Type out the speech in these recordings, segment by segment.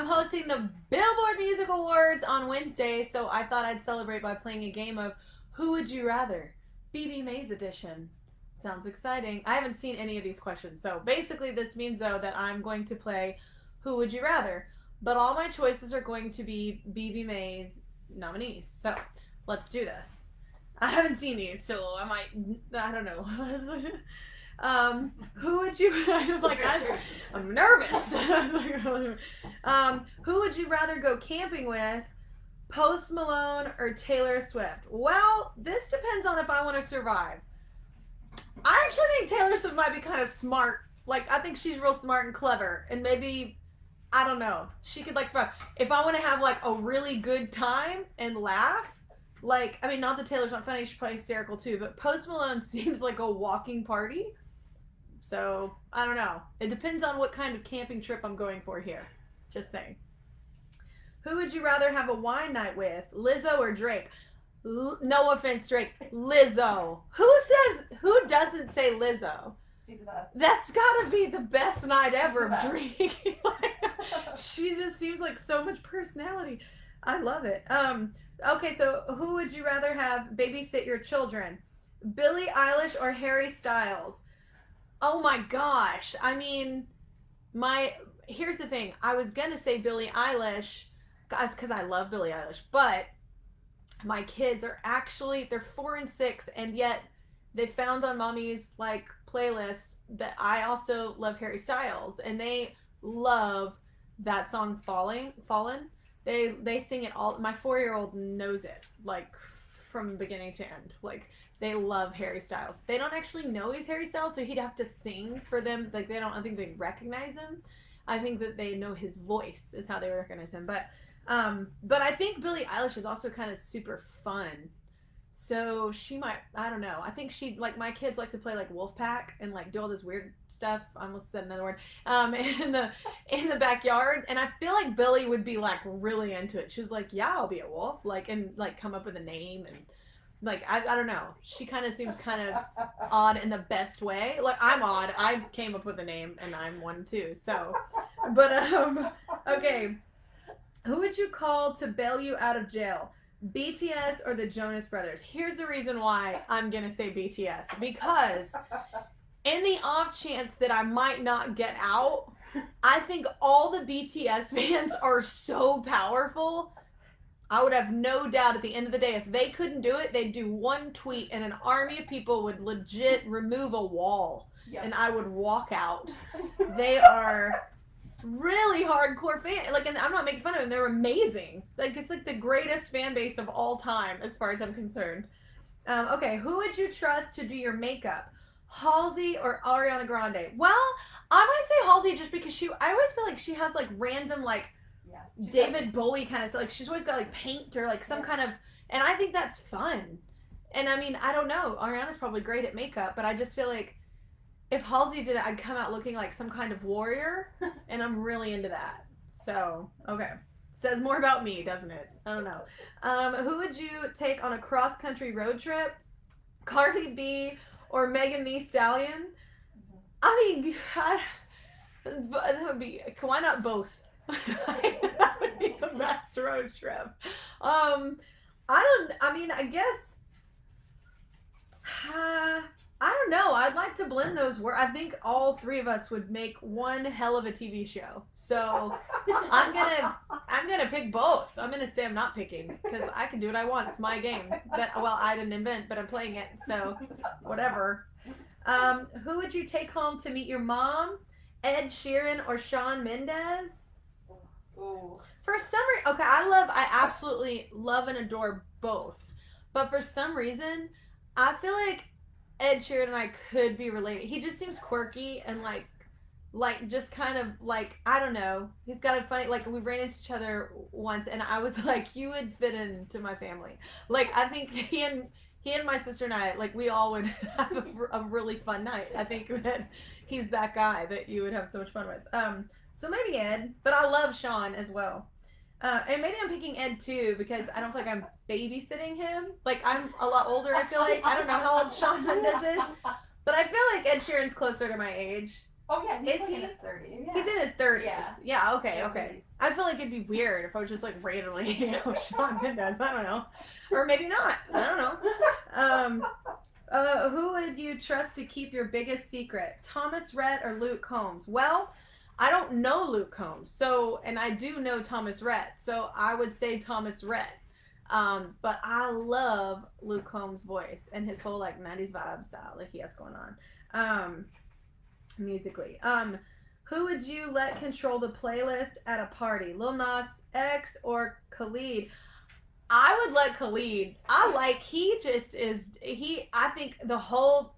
I'm hosting the Billboard Music Awards on Wednesday, so I thought I'd celebrate by playing a game of Who Would You Rather? BBMAs edition. Sounds exciting. I haven't seen any of these questions, so basically this means, though, that I'm going to play Who Would You Rather? But all my choices are going to be BBMAs nominees. So let's do this. I haven't seen these, so I don't know. Who would you, I'm nervous. Who would you rather go camping with, Post Malone or Taylor Swift? Well, this depends on if I want to survive. I actually think Taylor Swift might be kind of smart. Like, I think she's real smart and clever, and maybe, I don't know, she could, like, survive. If I want to have, like, a really good time and laugh, like, I mean, not that Taylor's not funny, she's probably hysterical too, but Post Malone seems like a walking party. So, I don't know. It depends on what kind of camping trip I'm going for here. Just saying. Who would you rather have a wine night with, Lizzo or Drake? No offense, Drake. Lizzo. Who doesn't say Lizzo? She's the best. That's gotta be the best night ever of Drake. She just seems like so much personality. I love it. Okay, so who would you rather have babysit your children? Billie Eilish or Harry Styles? Oh my gosh. I mean, here's the thing. I was gonna say Billie Eilish, guys, because I love Billie Eilish, but my kids are actually, they're 4 and 6, and yet they found on mommy's like playlist that I also love Harry Styles, and they love that song Fallen. They sing it all. My 4-year-old knows it like from beginning to end. Like, they love Harry Styles. They don't actually know he's Harry Styles, so he'd have to sing for them. Like, I think they recognize him. I think that they know his voice is how they recognize him. But I think Billie Eilish is also kind of super fun. So she might, I don't know. I think like, my kids like to play like Wolfpack and like do all this weird stuff. I almost said another word. In the backyard. And I feel like Billie would be like really into it. She was like, yeah, I'll be a wolf. Like, and like come up with a name, and like, I don't know. She kind of seems kind of odd in the best way. Like, I'm odd. I came up with a name and I'm one too. So, but, okay. Who would you call to bail you out of jail? BTS or the Jonas Brothers? Here's the reason why I'm going to say BTS. Because in the off chance that I might not get out, I think all the BTS fans are so powerful. I would have no doubt at the end of the day, if they couldn't do it, they'd do one tweet and an army of people would legit remove a wall. Yep. And I would walk out. They are really hardcore fan, like, and I'm not making fun of them, they're amazing. Like, it's like the greatest fan base of all time as far as I'm concerned. Okay, who would you trust to do your makeup, Halsey or Ariana Grande? Well, I might say Halsey just because I always feel like she has like random like David Bowie kind of stuff. Like, she's always got like paint or like some kind of, and I think that's fun. And I mean, I don't know, Ariana's probably great at makeup, but I just feel like if Halsey did it, I'd come out looking like some kind of warrior, and I'm really into that. So, okay. Says more about me, doesn't it? I don't know. Who would you take on a cross-country road trip? Cardi B or Megan Thee Stallion? I mean, that would be, why not both? That would be the best road trip. I guess, I don't know. I'd like to blend those words. I think all three of us would make one hell of a TV show. So I'm gonna pick both. I'm gonna say I'm not picking because I can do what I want. It's my game. I didn't invent, but I'm playing it. So whatever. Who would you take home to meet your mom? Ed Sheeran or Shawn Mendes? For some reason, okay, I absolutely love and adore both. But for some reason, I feel like Ed Sheeran and I could be related. He just seems quirky and like just kind of like, I don't know. He's got a funny, like, we ran into each other once and I was like, you would fit into my family. Like, I think he and my sister and I, like, we all would have a really fun night. I think that he's that guy that you would have so much fun with. So maybe Ed, but I love Shawn as well. And maybe I'm picking Ed too because I don't feel like I'm babysitting him. Like, I'm a lot older, I feel like. I don't know how old Shawn Mendes is, but I feel like Ed Sheeran's closer to my age. Oh yeah, Is he? in his 30s. Yeah. He's in his 30s. Yeah, okay, Yeah, okay. I feel like it'd be weird if I was just like randomly, Shawn Mendes. I don't know. Or maybe not. I don't know. Who would you trust to keep your biggest secret? Thomas Rhett or Luke Combs? Well, I don't know Luke Combs, and I do know Thomas Rhett, so I would say Thomas Rhett. But I love Luke Combs' voice and his whole like 90s vibe style that he has going on. Musically. Who would you let control the playlist at a party? Lil Nas X or Khalid? I would let Khalid. I think the whole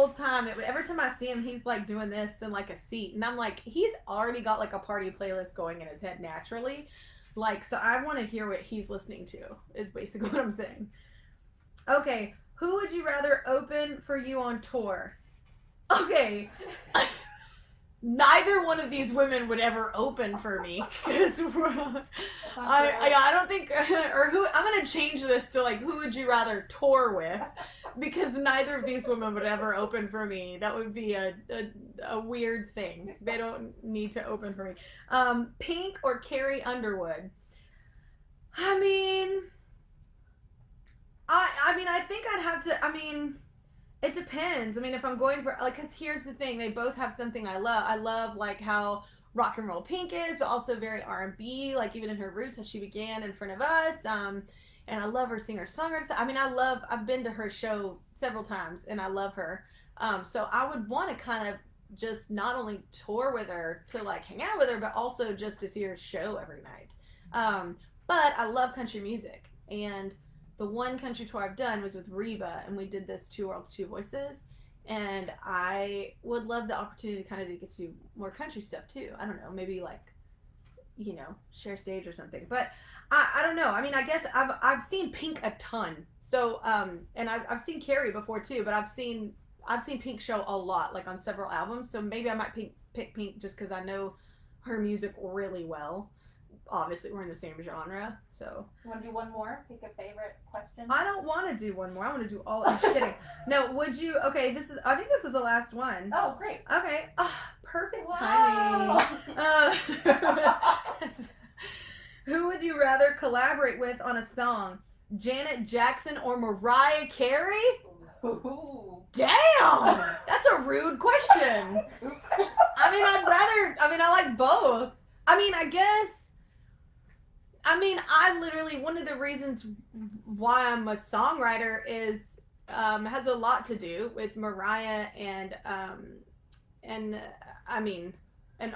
time, every time I see him, he's like doing this in like a seat. And I'm like, he's already got like a party playlist going in his head naturally. Like, so I want to hear what he's listening to, is basically what I'm saying. Okay, who would you rather open for you on tour? Okay. Neither one of these women would ever open for me. I don't think, or who, I'm going to change this to like, who would you rather tour with? Because neither of these women would ever open for me. That would be a weird thing. They don't need to open for me. Pink or Carrie Underwood? I mean, I think I'd have to, it depends. If I'm going for, like, because here's the thing, they both have something I love. I love, like, how rock and roll Pink is, but also very R&B, like, even in her roots, as she began in front of us. And I love her singer-songwriter. I've been to her show several times, and I love her. So I would want to kind of just not only tour with her to, like, hang out with her, but also just to see her show every night. But I love country music, and the one country tour I've done was with Reba, and we did this Two Worlds, Two Voices, and I would love the opportunity to kind of get to do more country stuff too. I don't know, maybe like, share stage or something. But I don't know. I guess I've seen Pink a ton. So and I've seen Carrie before too, but I've seen Pink show a lot, like on several albums. So maybe I might pick Pink just because I know her music really well. Obviously, we're in the same genre, so. You want to do one more? Pick a favorite question? I don't want to do one more. I want to do all. I'm just kidding. No, would you? Okay, I think this is the last one. Oh, great. Okay. Perfect timing. Who would you rather collaborate with on a song? Janet Jackson or Mariah Carey? Ooh. Damn! That's a rude question. I like both. I literally, one of the reasons why I'm a songwriter is, has a lot to do with Mariah and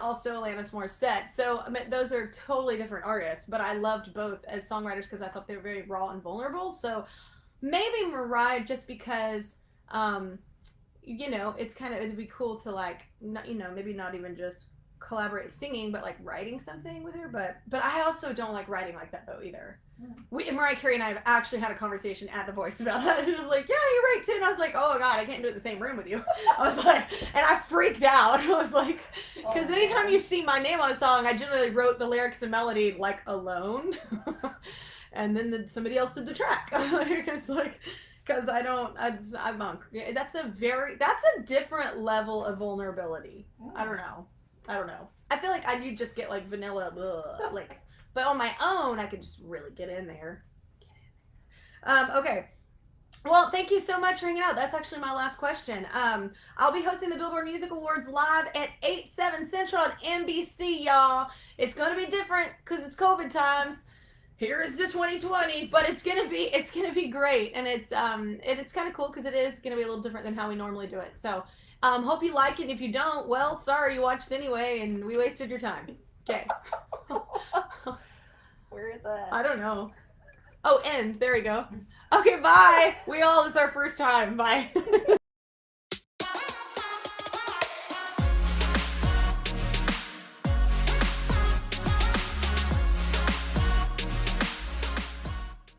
also Alanis Morissette. So, those are totally different artists, but I loved both as songwriters because I thought they were very raw and vulnerable. So, maybe Mariah just because, it'd be cool to like, maybe not even just collaborate singing, but like writing something with her. But I also don't like writing like that though either. Mariah Carey and I have actually had a conversation at The Voice about that. She was like, yeah, you write too. And I was like, oh God, I can't do it in the same room with you. I was like, and I freaked out. I was like, because anytime you see my name on a song, I generally wrote the lyrics and melody like alone. And then somebody else did the track. It's like, because that's a different level of vulnerability. I don't know. I feel like you'd just get like vanilla, but on my own, I could just really get in there. Okay. Well, thank you so much for hanging out. That's actually my last question. I'll be hosting the Billboard Music Awards live at 8/7 Central on NBC, y'all. It's going to be different because it's COVID times. Here is to 2020, but it's gonna be great, and it's kind of cool because it is gonna be a little different than how we normally do it. So, hope you like it. And if you don't, well, sorry, you watched anyway, and we wasted your time. Okay. Where is it? I don't know. Oh, end. There we go. Okay, bye. This is our first time. Bye.